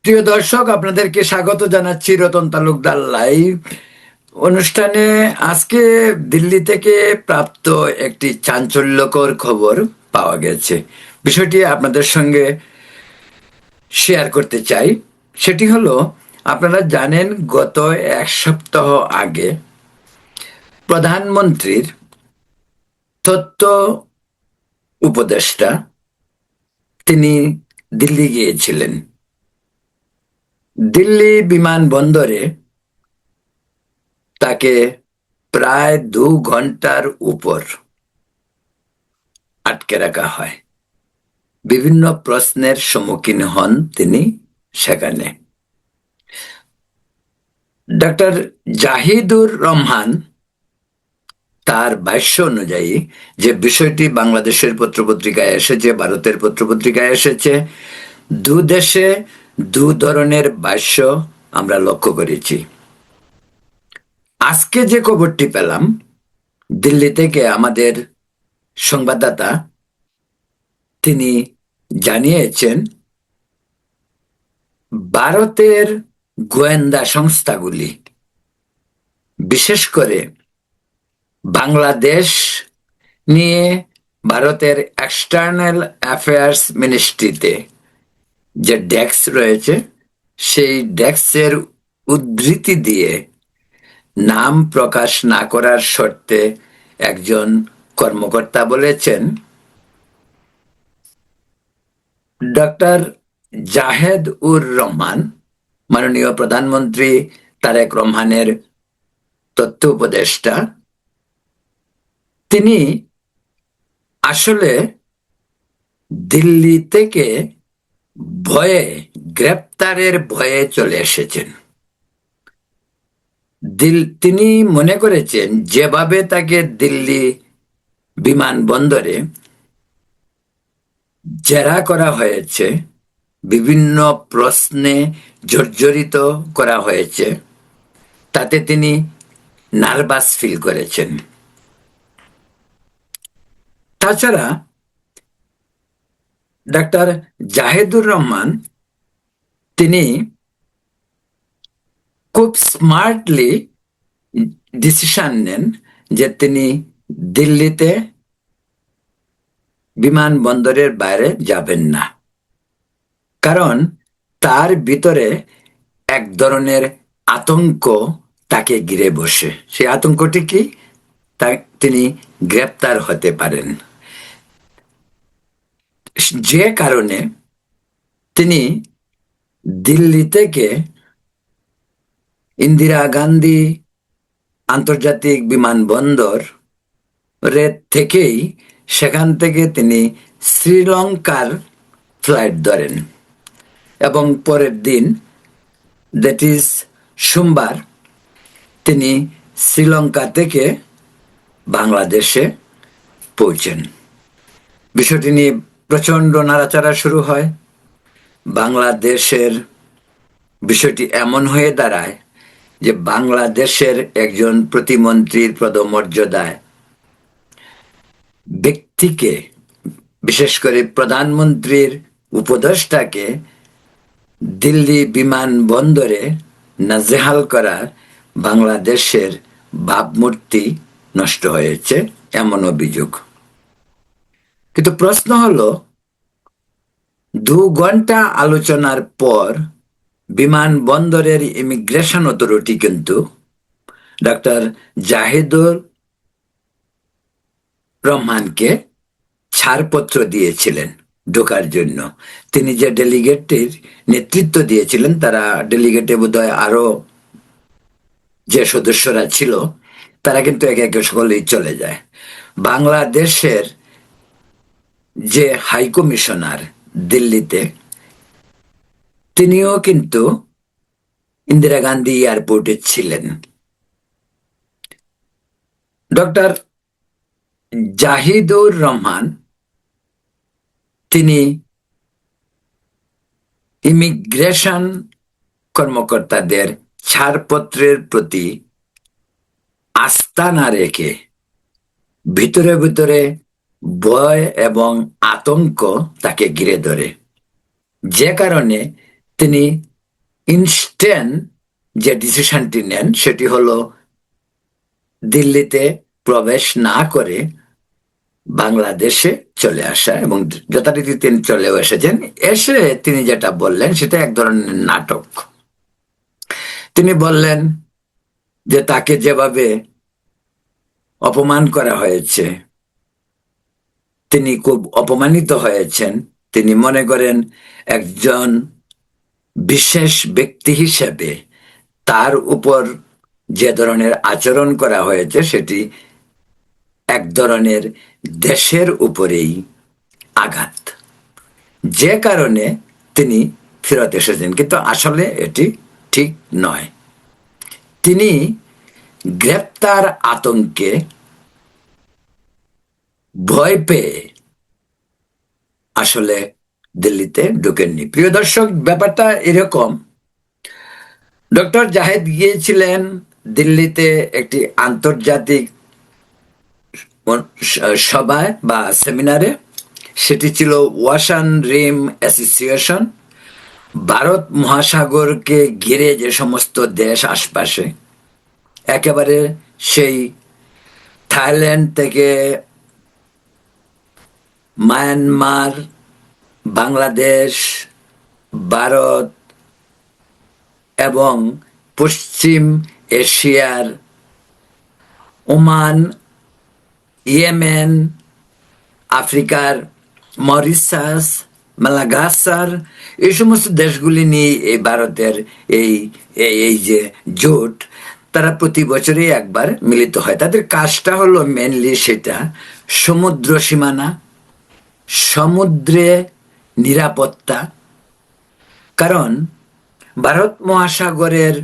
প্রিয় দর্শক, আপনাদেরকে স্বাগত জানাচ্ছি রতন তালুকদার লাইভ অনুষ্ঠানে। আজকে দিল্লি থেকে প্রাপ্ত একটি চাঞ্চল্যকর খবর পাওয়া গেছে। বিষয়টি আপনাদের সঙ্গে শেয়ার করতে চাই। সেটি হলো, আপনারা জানেন গত এক সপ্তাহ আগে প্রধানমন্ত্রীর তথ্য উপদেষ্টা তিনি দিল্লি গিয়েছিলেন। দিল্লি বিমানবন্দরে তাকে প্রায় 2 ঘন্টার উপর আটকে রাখা হয়। বিভিন্ন প্রশ্নের সম্মুখীন হন তিনি সেখানে। ডক্টর জাহিদুর রহমান তার ভাষ্য অনুযায়ী, যে বিষয়টি বাংলাদেশের পত্রপত্রিকায় এসেছে, ভারতের পত্রপত্রিকায় এসেছে, দু দেশে দু ধরনের ভাষ্য আমরা লক্ষ্য করেছি। আজকে যে খবরটি পেলাম দিল্লি থেকে, আমাদের সংবাদদাতা তিনি জানিয়েছেন ভারতের গোয়েন্দা সংস্থাগুলি, বিশেষ করে বাংলাদেশ নিয়ে ভারতের এক্সটার্নাল অ্যাফেয়ার্স মিনিস্ট্রিতে যে ডেস্ক রয়েছে, সেই ডেস্কের উদ্ধৃতি দিয়ে নাম প্রকাশ না করার শর্তে একজন কর্মকর্তা বলেছেন, ডক্টর জাহেদ উর রহমান, মাননীয় প্রধানমন্ত্রী তারেক রহমানের তথ্য উপদেষ্টা, তিনি আসলে দিল্লি থেকে ভয়ে, গ্রেপ্তারের ভয়ে চলে এসেছেন। তিনি মনে করেছেন যেভাবে তাকে দিল্লি বিমানবন্দরে জেরা করা হয়েছে, বিভিন্ন প্রশ্নে জর্জরিত করা হয়েছে, তাতে তিনি নার্ভাস ফিল করেছেন। তাছাড়া ডাক্তার জাহেদুর রহমান তিনি খুব স্মার্টলি ডিসিশন নেন যে তিনি দিল্লিতে বিমানবন্দরের বাইরে যাবেন না, কারণ তার ভিতরে এক ধরনের আতঙ্ক তাকে ঘিরে বসে। সেই আতঙ্কটি কি? তিনি গ্রেপ্তার হতে পারেন। যে কারণে তিনি দিল্লি থেকে ইন্দিরা গান্ধী আন্তর্জাতিক বিমানবন্দর থেকেই, সেখান থেকে তিনি শ্রীলঙ্কার ফ্লাইট ধরেন এবং পরের দিন, দ্যাট ইজ সোমবার, তিনি শ্রীলঙ্কা থেকে বাংলাদেশে পৌঁছেন। বিষয়টি নিয়ে প্রচন্ড নাড়াচাড়া শুরু হয়। বাংলাদেশের বিষয়টি এমন হয়ে দাঁড়ায় যে বাংলাদেশের একজন প্রতিমন্ত্রীর পদমর্যাদায় ব্যক্তিকে, বিশেষ করে প্রধানমন্ত্রীর উপদেষ্টাকে দিল্লি বিমানবন্দরে নাজেহাল করার বাংলাদেশের ভাবমূর্তি নষ্ট হয়েছে, এমন অভিযোগ। কিন্তু প্রশ্ন হলো, 2 ঘন্টা আলোচনার পর বিমানবন্দরের ইমিগ্রেশন অথরিটি কিন্তু ডক্টর জাহিদুর রহমানকে ছাড়পত্র দিয়েছিলেন ঢোকার জন্য। তিনি যে ডেলিগেটের নেতৃত্ব দিয়েছিলেন, তারা ডেলিগেটে বোধহয় আরো যে সদস্যরা ছিল, তারা কিন্তু একে একে সকলেই চলে যায়। বাংলাদেশের যে হাই কমিশনার দিল্লিতে, তিনিও কিন্তু ইন্দিরা গান্ধী এয়ারপোর্টে ছিলেন। ডক্টর জাহিদুর রহমান তিনি ইমিগ্রেশন কর্মকর্তাদের ছাড়পত্রের প্রতি আস্থা না রেখে ভিতরে ভিতরে ভয় এবং আতঙ্ক তাকে ঘিরে ধরে, যে কারণে তিনি ইনস্ট্যান্ট যে ডিসিশনটি নেন সেটি হলো দিল্লিতে প্রবেশ না করে বাংলাদেশে চলে আসা, এবং যথারীতি তিনি চলেও এসেছেন। এসে তিনি যেটা বললেন সেটা এক ধরনের নাটক। তিনি বললেন যে তাকে যেভাবে অপমান করা হয়েছে, তিনি খুব অপমানিত হয়েছেন। তিনি মনে করেন একজন বিশেষ ব্যক্তি হিসেবে তার উপর যে ধরনের আচরণ করা হয়েছে সেটি এক ধরনের দেশের উপরেই আঘাত, যে কারণে তিনি ফেরত এসেছেন। কিন্তু আসলে এটি ঠিক নয়। তিনি গ্রেপ্তার আতঙ্কে ভয় পেয়ে আসলে দিল্লিতে ঢুকেননি। প্রিয় দর্শক, ব্যাপারটা এরকম, ডক্টর জাহেদ গিয়েছিলেন দিল্লিতে একটি আন্তর্জাতিক সভায় বা সেমিনারে। সেটি ছিল ওয়াসান রিম অ্যাসোসিয়েশন। ভারত মহাসাগরকে ঘিরে যে সমস্ত দেশ আশপাশে, একেবারে সেই থাইল্যান্ড থেকে মায়ানমার, বাংলাদেশ, ভারত এবং পশ্চিম এশিয়ার ওমান, ইয়েমেন, আফ্রিকার মরিশাস, মালাগাসার, এই সমস্ত দেশগুলি নিয়ে এই ভারতের এই এই যে জোট, তারা প্রতি বছরই একবার মিলিত হয়। তাদের কাজটা হলো মেনলি সেটা সমুদ্র সীমানা, সমুদ্রে নিরাপত্তা। কারণ ভারত মহাসাগরের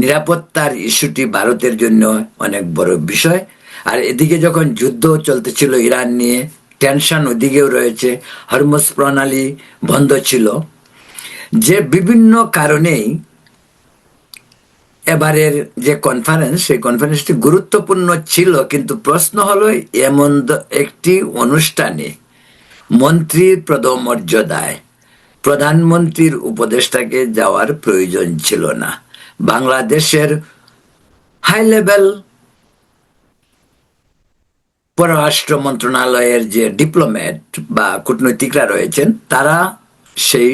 নিরাপত্তার ইস্যুটি ভারতের জন্য অনেক বড় বিষয়। আর এদিকে যখন যুদ্ধ চলতেছিল ইরান নিয়ে, টেনশন ওদিকেও রয়েছে, হরমুজ প্রণালী বন্ধ ছিল, যে বিভিন্ন কারণেই এবারের যে কনফারেন্স, সেই কনফারেন্সটি গুরুত্বপূর্ণ ছিল। কিন্তু প্রশ্ন হলো, এমন একটি অনুষ্ঠানে মন্ত্রীর পদমর্যাদায় প্রধানমন্ত্রীর উপদেষ্টাকে যাওয়ার প্রয়োজন ছিল না। বাংলাদেশের হাই লেভেল পররাষ্ট্র মন্ত্রণালয়ের যে ডিপ্লোম্যাট বা কূটনৈতিকরা রয়েছেন, তারা সেই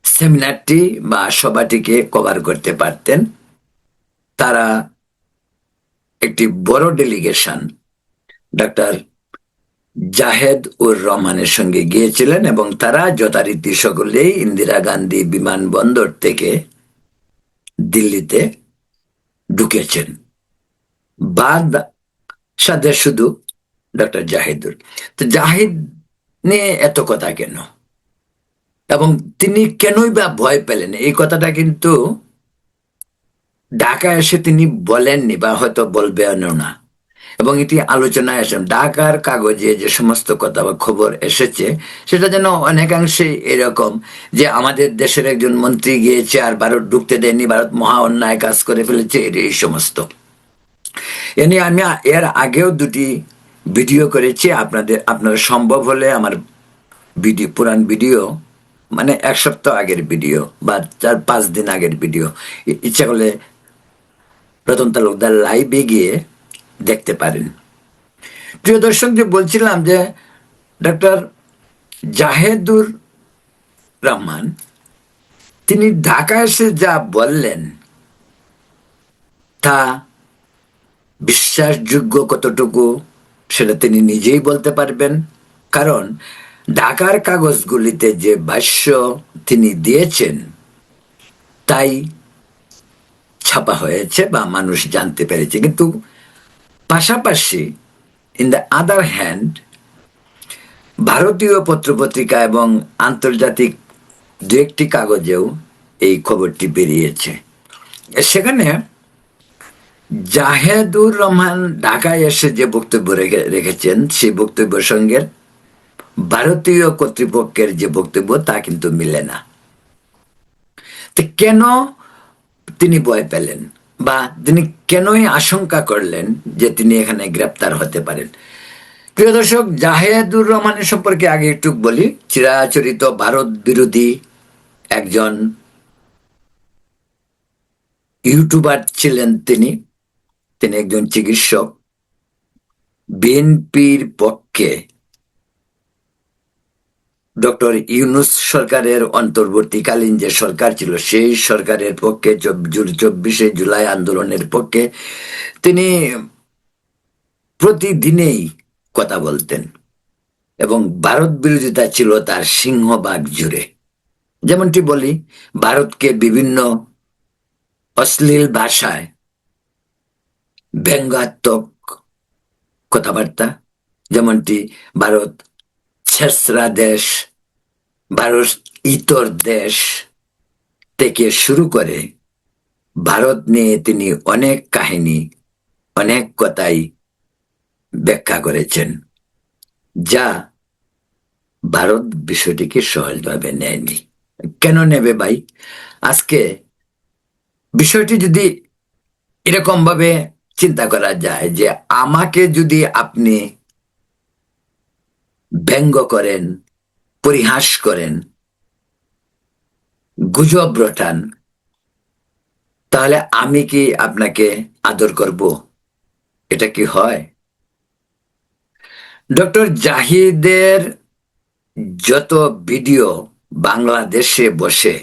সেমিনারটি বা সভাটিকে কভার করতে পারতেন। তারা একটি বড় ডেলিগেশন ডক্টর জাহেদ উর রহমানের সঙ্গে গিয়েছিলেন, এবং তারা যথারীতি সকলেই ইন্দিরা গান্ধী বিমানবন্দর থেকে দিল্লিতে ঢুকেছেন। বাদ সাথে শুধু ডক্টর জাহিদুর। তো জাহিদ নিয়ে এত কথা কেন, এবং তিনি কেনই বা ভয় পেলেন, এই কথাটা কিন্তু ঢাকা এসে তিনি বলেননি, বা হয়তো বলবেনও না। এবং এটি আলোচনায় আসে ঢাকার কাগজে যে সমস্ত কথা বা খবর এসেছে, সেটা যেন অনেকাংশে এরকম যে আমাদের দেশের একজন মন্ত্রী গিয়েছে আর ভারত ঢুকতে দেয়নি, ভারত মহা অন্যায় কাজ করে ফেলেছে, এই সমস্ত। এ নিয়ে আমি এর আগেও দুটি ভিডিও করেছি। আপনারা সম্ভব হলে আমার পুরান ভিডিও, মানে এক সপ্তাহ আগের ভিডিও বা 4-5 দিন আগের ভিডিও, ইচ্ছা করলে রতন তালুকদার লাইভে গিয়ে দেখতে পারেন। প্রিয় দর্শক, যে বলছিলাম যে ডক্টর জাহেদুর রহমান তিনি ঢাকা এসে যা বললেন তা বিশ্বাসযোগ্য কতটুকু সেটা তিনি নিজেই বলতে পারবেন। কারণ ঢাকার কাগজগুলিতে যে ভাষ্য তিনি দিয়েছেন তাই ছাপা হয়েছে বা মানুষ জানতে পেরেছে। কিন্তু পাশাপাশি ইন দ্য আদার হ্যান্ড ভারতীয় পত্রপত্রিকা এবং আন্তর্জাতিক দু একটি কাগজেও এই খবরটি বেরিয়েছে। সেখানে জাহেদুর রহমান ঢাকায় এসে যে বক্তব্য রেখেছেন, সেই বক্তব্যের সঙ্গে ভারতীয় কর্তৃপক্ষের যে বক্তব্য তা কিন্তু মিলে না। তো কেন তিনি ভয় পেলেন, বা তিনি কেনই আশঙ্কা করলেন যে তিনি এখানে গ্রেপ্তার হতে পারেন? প্রিয় দর্শক, জাহেদুর রহমানের সম্পর্কে আগে একটু বলি। চিরাচরিত ভারত বিরোধী একজন ইউটিউবার ছিলেন তিনি। তিনি একজন চিকিৎসক। বিএনপির পক্ষে ডক্টর ইউনূস সরকারের অন্তর্বর্তীকালীন যে সরকার ছিল সেই সরকারের পক্ষে 24শে জুলাই আন্দোলনের পক্ষে তিনি প্রতিদিনেই কথা বলতেন এবং ভারত বিরোধিতা ছিল তার সিংহভাগ জুড়ে। যেমনটি বলি, ভারতকে বিভিন্ন অশ্লীল ভাষায় ব্যঙ্গাত্মক কথাবার্তা, যেমনটি ভারত ছেঁচড়া দেশ, ভারত ইতর দেশ থেকে শুরু করে ভারত নিয়ে তিনি অনেক কাহিনী, অনেক কথাই ব্যাখ্যা করেছেন, যা ভারত বিষয়টিকে সহজভাবে নেয়নি। কেন নেবে ভাই? আজকে বিষয়টি যদি এরকম ভাবে চিন্তা করা যায় যে আমাকে যদি আপনি ব্যঙ্গ করেন, পরিহাস করেন, গুজব রটান, তাহলে আমি কি আপনাকে আদর করব? এটা কি হয়? ডক্টর জাহিদের যত ভিডিও বাংলাদেশে বসে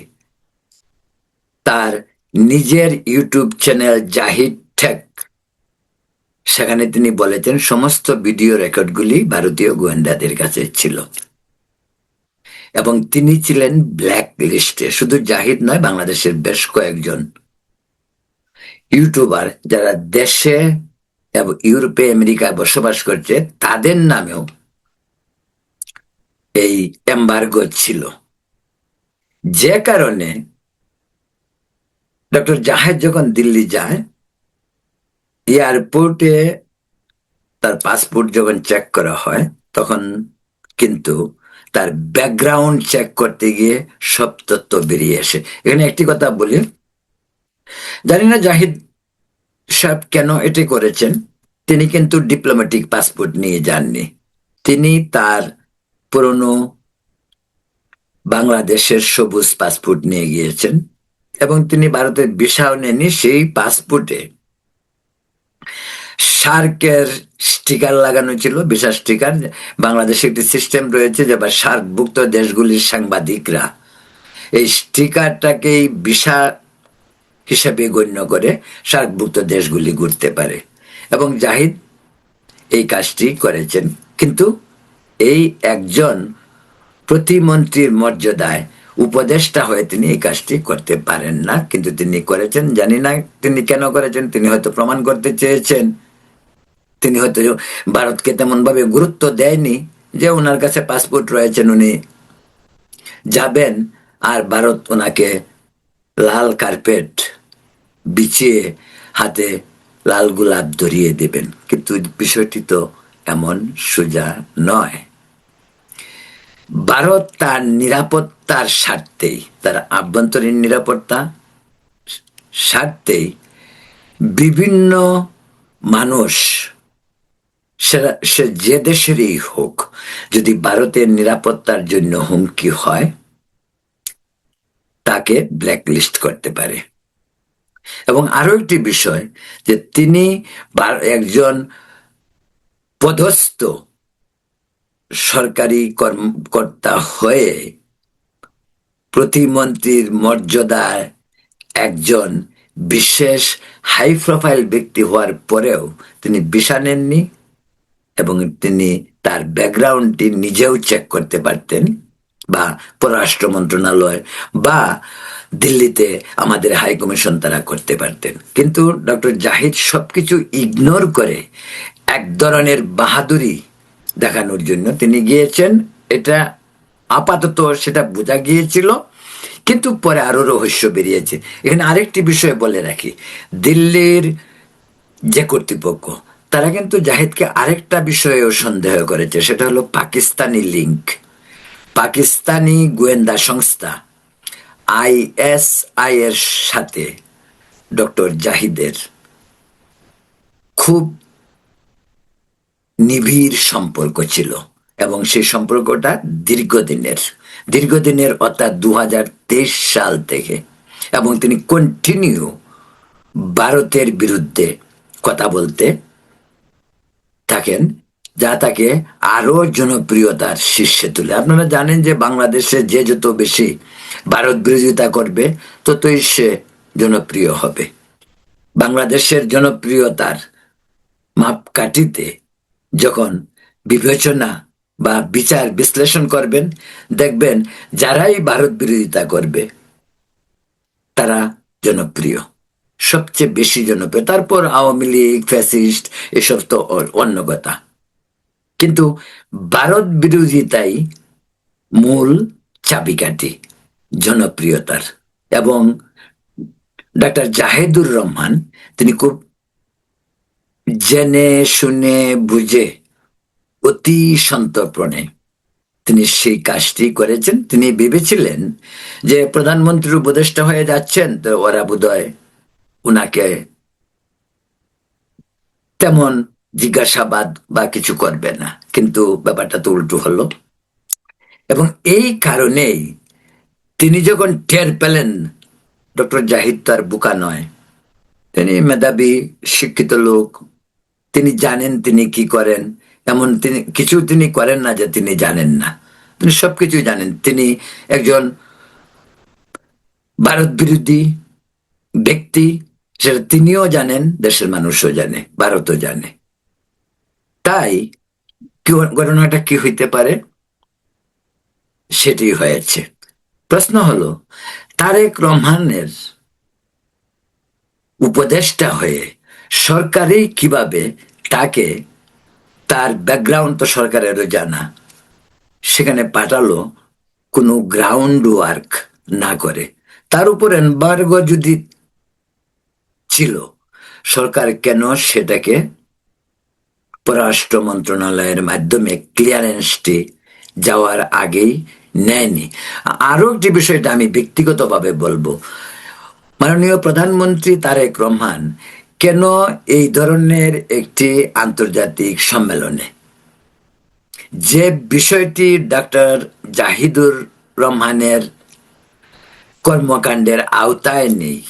তার নিজের ইউটিউব চ্যানেল জাহিদ টেক, সেখানে তিনি বলেছেন সমস্ত ভিডিও রেকর্ডগুলি ভারতীয় গোয়েন্দাদের কাছে ছিল এবং তিনি ছিলেন ব্ল্যাক লিস্টে। শুধু জাহিদ নয়, বাংলাদেশের বেশ কয়েকজন ইউটিউবার যারা দেশে এবং ইউরোপে আমেরিকায় বসবাস করছে তাদের নামেও এই এম্বার্গো ছিল। যে কারণে ডক্টর জাহিদ যখন দিল্লি যায়, এয়ারপোর্টে তার পাসপোর্ট যখন চেক করা হয় তখন কিন্তু তার ব্যাকগ্রাউন্ড চেক করতে গিয়ে সব তথ্য বেরিয়ে আসে। এখানে একটি কথা বলি, জানি না জাহিদ সাহেব কেন এটি করেছেন। তিনি কিন্তু ডিপ্লোম্যাটিক পাসপোর্ট নিয়ে যাননি। তিনি তার পুরনো বাংলাদেশের সবুজ পাসপোর্ট নিয়ে গিয়েছেন এবং তিনি ভারতের ভিসাও নেননি। সেই পাসপোর্টে সার্কের স্টিকার লাগানো ছিল, ভিসা স্টিকার। বাংলাদেশে একটি সিস্টেম রয়েছে যে সার্কভুক্ত দেশগুলির সাংবাদিকরা এই স্টিকারটাকেই ভিসা হিসাবে গণ্য করে সার্কভুক্ত দেশগুলি ঘুরতে পারে এবং জাহিদ এই কাজটি করেছেন। কিন্তু এই একজন প্রতিমন্ত্রীর মর্যাদায় উপদেষ্টা হয়ে তিনি এই কাজটি করতে পারেন না, কিন্তু তিনি করেছেন। জানি না তিনি কেন করেছেন। তিনি হয়তো প্রমাণ করতে চেয়েছেন, তিনি হয়তো ভারতকে তেমন ভাবে গুরুত্ব দেয়নি যে ওনার কাছে পাসপোর্ট রয়েছেন, উনি যাবেন আর ভারত ওনাকে লাল কার্পেট বিছিয়ে হাতে লাল গোলাপ ধরিয়ে দেবেন। কিন্তু বিষয়টি তো এমন সোজা নয়। ভারত তার নিরাপত্তার স্বার্থেই, তার আভ্যন্তরীণ নিরাপত্তা স্বার্থেই বিভিন্ন মানুষ, সে যে দেশেরই হোক, যদি ভারতের নিরাপত্তার জন্য হুমকি হয় তাকে ব্ল্যাকলিস্ট করতে পারে। এবং আরো একটি বিষয় যে তিনি একজন পদস্থ সরকারি কর্মকর্তা হয়ে প্রতিমন্ত্রীর মর্যাদায় একজন বিশেষ হাই প্রোফাইল ব্যক্তি হওয়ার পরেও তিনি ভিসা নেননি এবং তিনি তার ব্যাকগ্রাউন্ডটি নিজেও চেক করতে পারতেন, বা পররাষ্ট্র মন্ত্রণালয় বা দিল্লিতে আমাদের হাই কমিশন তারা করতে পারতেন। কিন্তু ডক্টর জাহিদ সবকিছু ইগনোর করে এক ধরনের বাহাদুরি দেখানোর জন্য তিনি গিয়েছেন। এটা আপাতত সেটা বোঝা গিয়েছিল, কিন্তু পরে আরো রহস্য বেরিয়েছে। এখানে আরেকটি বিষয় বলে রাখি, দিল্লির যে কর্তৃপক্ষ তারা কিন্তু জাহিদকে আরেকটা বিষয়েও সন্দেহ করেছে, সেটা হলো পাকিস্তানি লিঙ্ক। পাকিস্তানি গোয়েন্দা সংস্থা ISI এর সাথে ডক্টর জাহিদের খুব নিবিড় সম্পর্ক ছিল এবং সেই সম্পর্কটা দীর্ঘদিনের অর্থাৎ 2023 সাল থেকে, এবং তিনি কন্টিনিউ ভারতের বিরুদ্ধে কথা বলতে থাকেন, যা তাকে আরো জনপ্রিয়তার শীর্ষে তুলে। আপনারা জানেন যে বাংলাদেশে যে যত বেশি ভারত বিরোধিতা করবে ততই সে জনপ্রিয় হবে। বাংলাদেশের জনপ্রিয়তার মাপকাঠিতে যখন বিবেচনা বা বিচার বিশ্লেষণ করবেন, দেখবেন যারাই ভারত বিরোধিতা করবে তারা জনপ্রিয়, সবচেয়ে বেশি জনপ্রিয়। তারপর আওয়ামী লীগ, ফ্যাসিস্ট, এসব তো অন্য কথা। কিন্তু ভারত বিরোধিতাই মূল চাবিকাঠি জনপ্রিয়তার। এবং ডাক্তার জাহিদুর রহমান তিনি খুব জেনে শুনে বুঝে অতি সন্তর্পণে তিনি সেই কাজটি করেছেন। তিনি ভেবেছিলেন যে প্রধানমন্ত্রীর উপদেষ্টা হয়ে যাচ্ছেন, তো ওরা বোধহয় উনাকে তেমন জিজ্ঞাসাবাদ বা কিছু করবে না, কিন্তু ব্যাপারটা তো উল্টো হলো। এবং এই কারণেই তিনি যখন টের পেলেন ডক্টর জাহিদ তো আর বোকা নয়, তিনি মেধাবী শিক্ষিত লোক, তিনি জানেন তিনি কি করেন, এমন তিনি কিছু তিনি করেন না যে তিনি জানেন না, তিনি সবকিছু জানেন। তিনি একজন ভারত বিরোধী ব্যক্তি, সেটা তিনিও জানেন, দেশের মানুষও জানে, ভারতও জানে। তাই ঘটনাটা কি হইতে পারে সেটি হয়েছে। প্রশ্ন হলো তারেক রহমানের উপদেষ্টা হয়ে সরকারই কিভাবে তাকে, তার ব্যাকগ্রাউন্ড তো সরকারেরও জানা, সেখানে পাঠালো কোনো গ্রাউন্ড ওয়ার্ক না করে। তার উপর এম্বার্গো যদি ছিল, সরকার কেন সেটাকে পররাষ্ট্র মন্ত্রণালয়ের মাধ্যমে ক্লিয়ারেন্সটি যাওয়ার আগেই নেয়নি? আরো একটি বিষয়টা আমি ব্যক্তিগতভাবে বলবো, মাননীয় প্রধানমন্ত্রী তারেক রহমান কেন এই ধরনের একটি আন্তর্জাতিক সম্মেলনে, যে বিষয়টি ডাক্তার জাহিদুর রহমানের কর্মকাণ্ডের আওতায় নেই,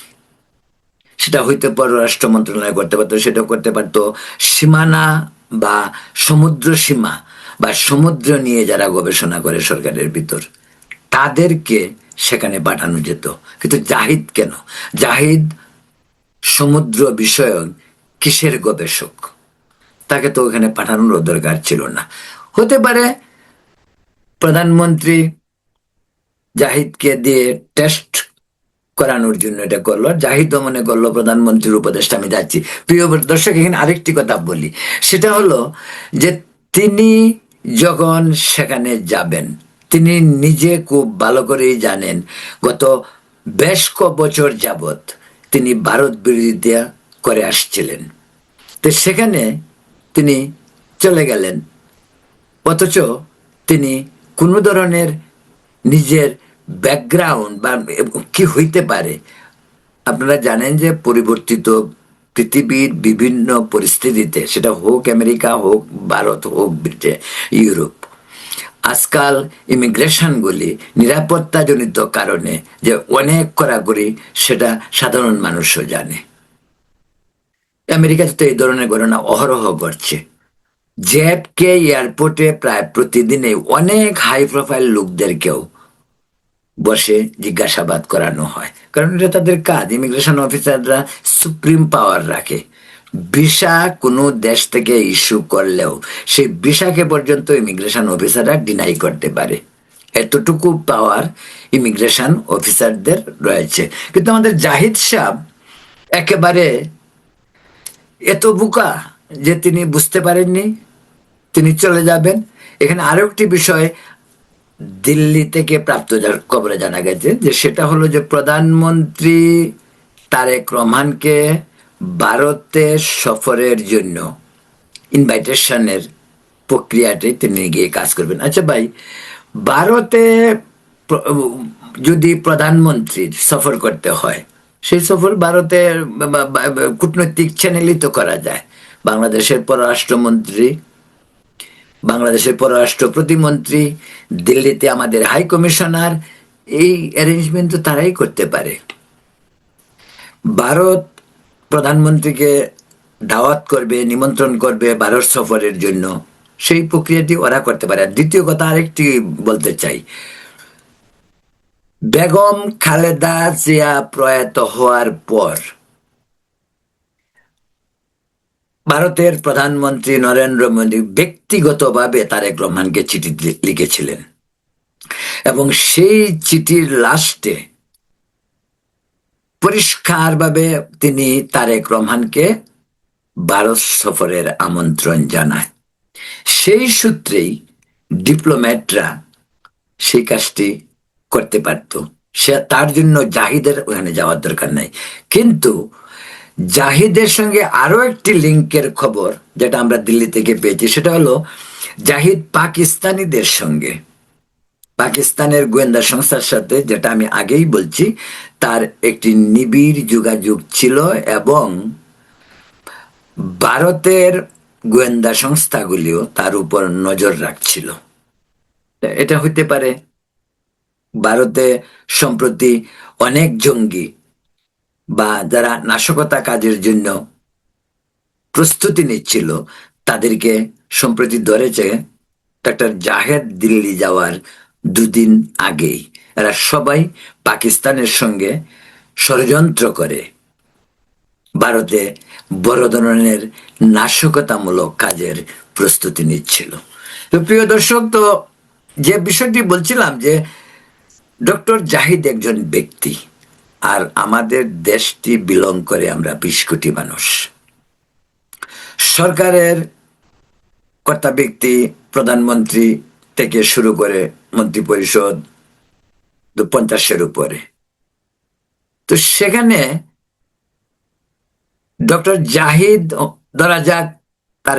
সেটা হইতে পররাষ্ট্র মন্ত্রণালয় করতে পারতো, সেটা করতে পারতো সীমানা বা সমুদ্র সীমা বা সমুদ্র নিয়ে যারা গবেষণা করে সরকারের ভিতর, তাদেরকে সেখানে পাঠানো যেত। কিন্তু জাহিদ কেন? জাহিদ সমুদ্র বিষয়ক কিসের গবেষক? তাকে তো ওখানে পাঠানোর দরকার ছিল না। হতে পারে প্রধানমন্ত্রী জাহিদকে দিয়ে টেস্ট করানোর জন্য এটা করলো, জাহিদও মনে করলো প্রধানমন্ত্রীর উপদেষ্টা আমি যাচ্ছি। প্রিয় দর্শক, এখানে আরেকটি কথা বলি, সেটা হলো যে তিনি যখন সেখানে যাবেন, তিনি নিজে খুব ভালো করেই জানেন গত বেশ বছর যাবৎ তিনি ভারত বিরোধিতা করে আসছিলেন। তো সেখানে তিনি চলে গেলেন, অথচ তিনি কোনো ধরনের নিজের ব্যাকগ্রাউন্ড বা কি হইতে পারে, আপনারা জানেন যে পরিবর্তিত পৃথিবীর বিভিন্ন পরিস্থিতিতে, সেটা হোক আমেরিকা, হোক ভারত, হোক ব্রিটেন, ইউরোপ, আজকাল ইমিগ্রেশনগুলি নিরাপত্তাজনিত কারণে যে অনেক কড়াকড়ি, সেটা সাধারণ মানুষও জানে। আমেরিকাতে তো এই ধরনের ঘটনা অহরহ ঘটছে। জেএফকে এয়ারপোর্টে প্রায় প্রতিদিনই অনেক হাই প্রোফাইল লোকদেরকেও বসে জিজ্ঞাসাবাদ করানো হয়, কারণ এটা তাদের কাজ। ইমিগ্রেশন অফিসাররা সুপ্রিম পাওয়ার রাখে। ভিসা কোনো দেশ থেকে ইস্যু করলেও সেই ভিসাকে পর্যন্ত ইমিগ্রেশন অফিসাররা ডিনাই করতে পারে, এতটুকু পাওয়ার ইমিগ্রেশন অফিসারদের রয়েছে। কিন্তু আমাদের জাহিদ সাহেব একেবারে এত বোকা যে তিনি বুঝতে পারেননি তিনি চলে যাবেন। এখানে আরো একটি বিষয় দিল্লি থেকে প্রাপ্ত খবরে জানা গেছে, যে সেটা হলো যে প্রধানমন্ত্রী তারেক রহমানকে ভারতে সফরের জন্য ইনভাইটেশনের প্রক্রিয়াটি তিনি গিয়ে কাজ করবেন। আচ্ছা ভাই, ভারতে যদি প্রধানমন্ত্রীর সফর করতে হয়, সেই সফর ভারতের কূটনৈতিক চ্যানেলই তো করা যায়। বাংলাদেশের পররাষ্ট্রমন্ত্রী, বাংলাদেশের পররাষ্ট্র প্রতিমন্ত্রী, দিল্লিতে আমাদের হাই কমিশনার, এই অ্যারেঞ্জমেন্ট তো তারাই করতে পারে। ভারত প্রধানমন্ত্রীকে দাওয়াত করবে, নিমন্ত্রণ করবে ভারত সফরের জন্য, সেই প্রক্রিয়াটি ওরা করতে পারে। আর দ্বিতীয় কথা আরেকটি বলতে চাই, বেগম খালেদা জিয়া প্রয়াত হওয়ার পর ভারতের প্রধানমন্ত্রী নরেন্দ্র মোদী ব্যক্তিগতভাবে তারেক রহমানকে চিঠি লিখেছিলেন এবং সেই চিঠির লাস্টে পরিষ্কারভাবে তিনি তারেক রহমানকে ভারত সফরের আমন্ত্রণ জানায়। সেই সূত্রেই ডিপ্লোম্যাটরা সেই কাজটি করতে পারত। সে তার জন্য জাহিদের ওখানে যাওয়ার দরকার নাই। কিন্তু জাহিদের সঙ্গে আরো একটি লিঙ্কের খবর যেটা আমরা দিল্লি থেকে পেয়েছি, সেটা হলো জাহিদ পাকিস্তানিদের সঙ্গে, পাকিস্তানের গোয়েন্দা সংস্থার সাথে, যেটা আমি আগেই বলছি, তার একটি নিবিড় যোগাযোগ ছিল এবং ভারতের গোয়েন্দা সংস্থাগুলিও তার উপর নজর রাখছিল। এটা হতে পারে ভারতে সম্প্রতি অনেক জঙ্গি বা যারা নাশকতা কাজের জন্য প্রস্তুতি নিচ্ছিল তাদেরকে সম্প্রতি ধরেছে ডক্টর জাহেদ দিল্লি যাওয়ার দুদিন আগেই। এরা সবাই পাকিস্তানের সঙ্গে ষড়যন্ত্র করে ভারতে বড় ধরনের নাশকতামূলক কাজের প্রস্তুতি নিচ্ছিল। তো প্রিয় দর্শক, তো যে বিষয়টি বলছিলাম যে ডক্টর জাহিদ একজন ব্যক্তি, আর আমাদের দেশটি বিলং করে আমরা 20 কোটি মানুষ। সরকারের কর্তা ব্যক্তি প্রধানমন্ত্রী থেকে শুরু করে মন্ত্রিপরিষদ 50-এর উপরে। তো সেখানে ডক্টর জাহিদ ধরা যাক তার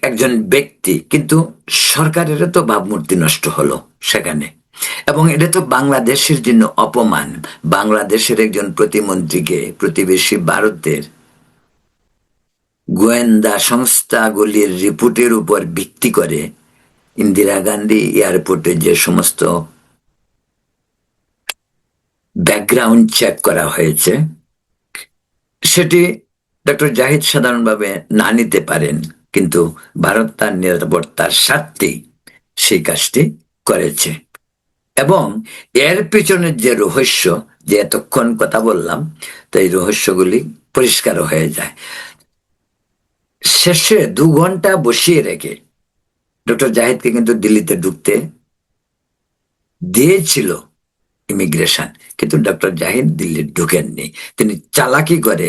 একজন ব্যক্তি, কিন্তু সরকারেরও তো ভাবমূর্তি নষ্ট হলো সেখানে, এবং এটা তো বাংলাদেশের জন্য অপমান। বাংলাদেশের একজন প্রতিমন্ত্রীকে প্রতিবেশী ভারতের গোয়েন্দা সংস্থাগুলির রিপোর্টের উপর ভিত্তি করে ইন্দিরা গান্ধী এয়ারপোর্টে যে সমস্ত ব্যাকগ্রাউন্ড চেক করা হয়েছে, সেটি ডক্টর জাহিদ সাধারণভাবে না নিতে পারেন, কিন্তু ভারত তার নিরাপত্তার স্বার্থেই সেই কাজটি করেছে। এবং এর পিছনের যে রহস্য, যে এতক্ষণ কথা বললাম, তো এই রহস্যগুলি পরিষ্কার হয়ে যায়। শেষে 2 ঘন্টা বসিয়ে রেখে ডক্টর জাহিদকে কিন্তু দিল্লিতে ঢুকতে দিয়েছিল ইমিগ্রেশন, কিন্তু ডক্টর জাহিদ দিল্লি ঢুকেননি। তিনি চালাকি করে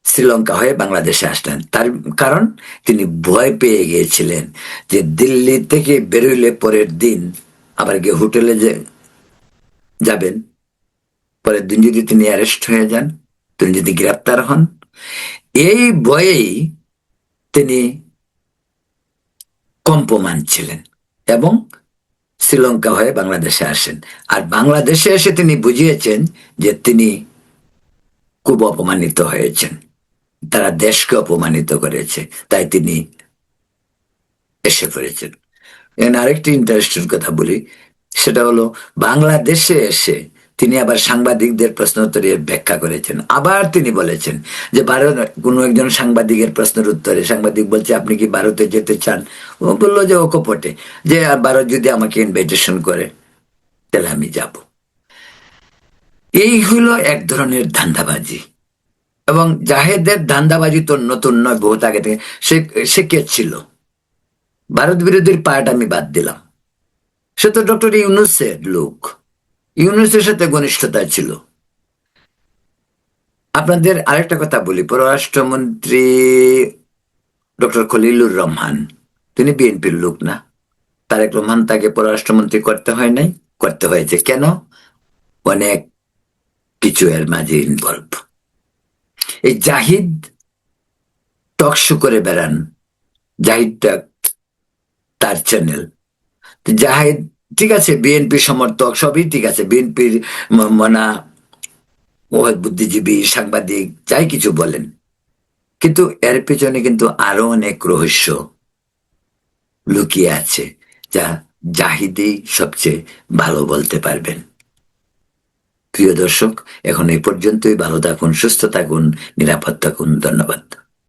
শ্রীলঙ্কা হয়ে বাংলাদেশে আসলেন। তার কারণ তিনি ভয় পেয়ে গিয়েছিলেন যে দিল্লি থেকে বেরোলে পরের দিন আবার গিয়ে হোটেলে যাবেন, পরের দিন যদি তিনি অ্যারেস্ট হয়ে যান, তিনি যদি গ্রেপ্তার হন, এই ভয়েই তিনি কম্পমান ছিলেন এবং শ্রীলঙ্কা হয়ে বাংলাদেশে আসেন। আর বাংলাদেশে এসে তিনি বুঝিয়েছেন যে তিনি খুব অপমানিত হয়েছেন, তারা দেশকে অপমানিত করেছে, তাই তিনি এসে পড়েছেন। এখানে আরেকটি ইন্টারেস্টিং কথা বলি, সেটা হলো বাংলাদেশে এসে তিনি আবার সাংবাদিকদের প্রশ্নোত্তরের ব্যাখ্যা করেছেন। আবার তিনি বলেছেন যে ভারত কোনো একজন সাংবাদিকের প্রশ্নের উত্তরে সাংবাদিক বলছে, আপনি কি ভারতে যেতে চান? ও বললো যে ও কপটে, যে ভারত যদি আমাকে ইনভাইটেশন করে তাহলে আমি যাব। এই হলো এক ধরনের ধান্দাবাজি। এবং জাহেদের ধান্দাবাজি তো নতুন নয়, বহুত আগে থেকে। সে কে ছিল? ভারত বিরোধীর পার্ট আমি বাদ দিলাম, সে তো ডক্টর ইউনূসের লোক, ইউনূসের সাথে ঘনিষ্ঠতা ছিল। আপনাদের আরেকটা কথা বলি, পররাষ্ট্রমন্ত্রী ডক্টর খলিলুর রহমান, তিনি বিএনপির লোক না। তারেক রহমান তাকে পররাষ্ট্রমন্ত্রী করতে হয় নাই, করতে হয়েছে কেন? অনেক কিছু এর মাঝে ইনভলভ। এই জাহিদ টকশো করে বেড়ান, জাহিদটা তার চ্যানেল। জাহিদ ঠিক আছে, বিএনপি সমর্থক, সবই ঠিক আছে, বিএনপির মনা বুদ্ধিজীবী, সাংবাদিক, যাই কিছু বলেন, কিন্তু এর পেছনে কিন্তু আরো অনেক রহস্য লুকিয়ে আছে, যা জাহিদই সবচেয়ে ভালো বলতে পারবেন। প্রিয় দর্শক, এখন এই পর্যন্তই। ভালো থাকুন, সুস্থ থাকুন, নিরাপদ থাকুন। ধন্যবাদ।